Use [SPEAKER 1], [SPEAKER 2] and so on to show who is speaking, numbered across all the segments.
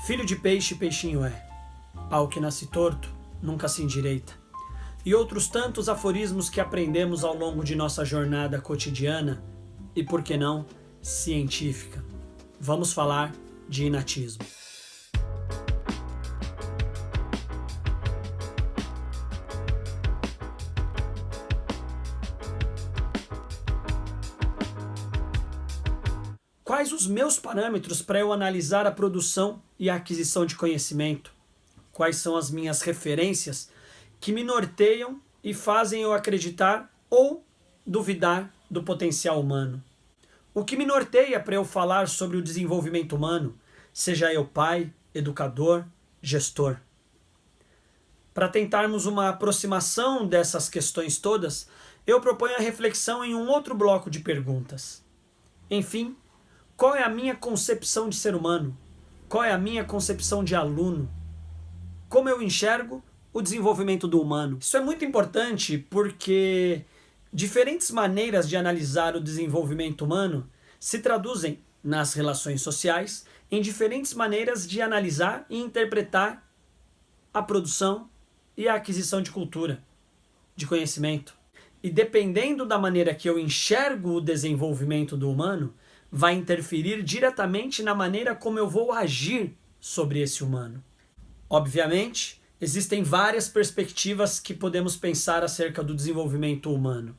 [SPEAKER 1] Filho de peixe, peixinho é. Pau que nasce torto, nunca se endireita. E outros tantos aforismos que aprendemos ao longo de nossa jornada cotidiana e, por que não, científica. Vamos falar de inatismo. Quais os meus parâmetros para eu analisar a produção e a aquisição de conhecimento? Quais são as minhas referências que me norteiam e fazem eu acreditar ou duvidar do potencial humano? O que me norteia para eu falar sobre o desenvolvimento humano, seja eu pai, educador, gestor? Para tentarmos uma aproximação dessas questões todas, eu proponho a reflexão em um outro bloco de perguntas. Enfim, qual é a minha concepção de ser humano? Qual é a minha concepção de aluno? Como eu enxergo o desenvolvimento do humano? Isso é muito importante porque diferentes maneiras de analisar o desenvolvimento humano se traduzem nas relações sociais em diferentes maneiras de analisar e interpretar a produção e a aquisição de cultura, de conhecimento. E dependendo da maneira que eu enxergo o desenvolvimento do humano, vai interferir diretamente na maneira como eu vou agir sobre esse humano. Obviamente, existem várias perspectivas que podemos pensar acerca do desenvolvimento humano.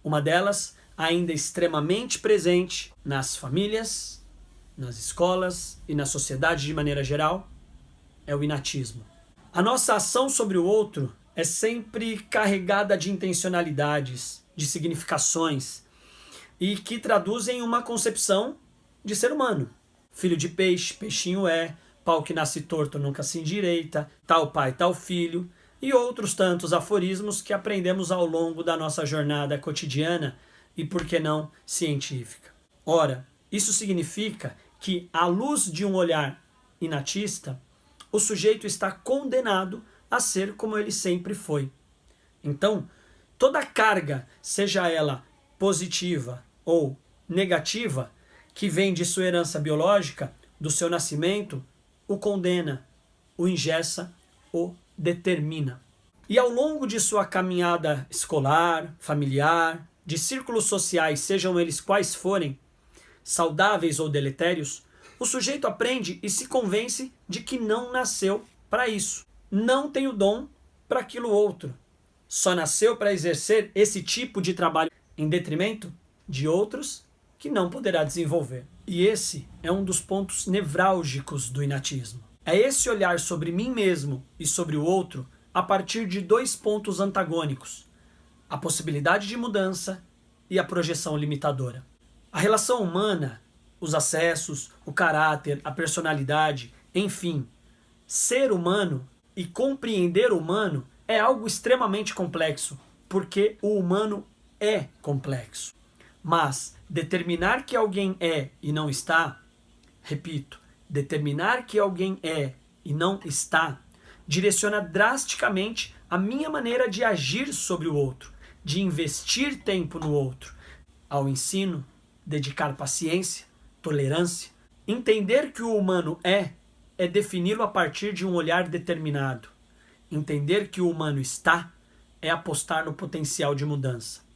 [SPEAKER 1] Uma delas, ainda extremamente presente nas famílias, nas escolas e na sociedade de maneira geral, é o inatismo. A nossa ação sobre o outro é sempre carregada de intencionalidades, de significações, e que traduzem uma concepção de ser humano. Filho de peixe, peixinho é, pau que nasce torto nunca se endireita, tal pai, tal filho, e outros tantos aforismos que aprendemos ao longo da nossa jornada cotidiana e, por que não, científica. Ora, isso significa que, à luz de um olhar inatista, o sujeito está condenado a ser como ele sempre foi. Então, toda carga, seja ela positiva ou negativa, que vem de sua herança biológica, do seu nascimento, o condena, o engessa, o determina. E ao longo de sua caminhada escolar, familiar, de círculos sociais, sejam eles quais forem, saudáveis ou deletérios, o sujeito aprende e se convence de que não nasceu para isso. Não tem o dom para aquilo outro. Só nasceu para exercer esse tipo de trabalho em detrimento de outros que não poderá desenvolver. E esse é um dos pontos nevrálgicos do inatismo. É esse olhar sobre mim mesmo e sobre o outro a partir de dois pontos antagônicos: a possibilidade de mudança e a projeção limitadora. A relação humana, os acessos, o caráter, a personalidade, enfim, ser humano e compreender o humano é algo extremamente complexo, porque o humano é complexo. Mas determinar que alguém é e não está, repito, determinar que alguém é e não está, direciona drasticamente a minha maneira de agir sobre o outro, de investir tempo no outro, ao ensino, dedicar paciência, tolerância. Entender que o humano é defini-lo a partir de um olhar determinado. Entender que o humano está é apostar no potencial de mudança.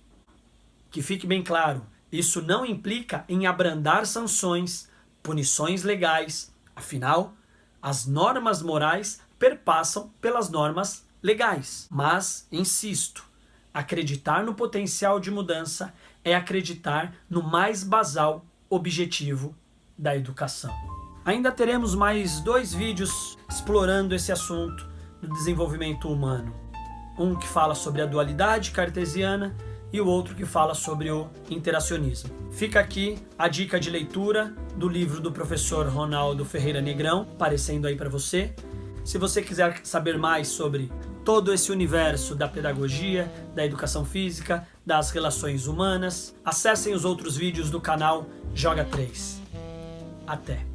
[SPEAKER 1] Que fique bem claro, isso não implica em abrandar sanções, punições legais. Afinal, as normas morais perpassam pelas normas legais. Mas, insisto, acreditar no potencial de mudança é acreditar no mais basal objetivo da educação. Ainda teremos mais 2 vídeos explorando esse assunto do desenvolvimento humano. Um que fala sobre a dualidade cartesiana e o outro que fala sobre o interacionismo. Fica aqui a dica de leitura do livro do professor Ronaldo Ferreira Negrão, aparecendo aí para você. Se você quiser saber mais sobre todo esse universo da pedagogia, da educação física, das relações humanas, acessem os outros vídeos do canal Joga 3. Até!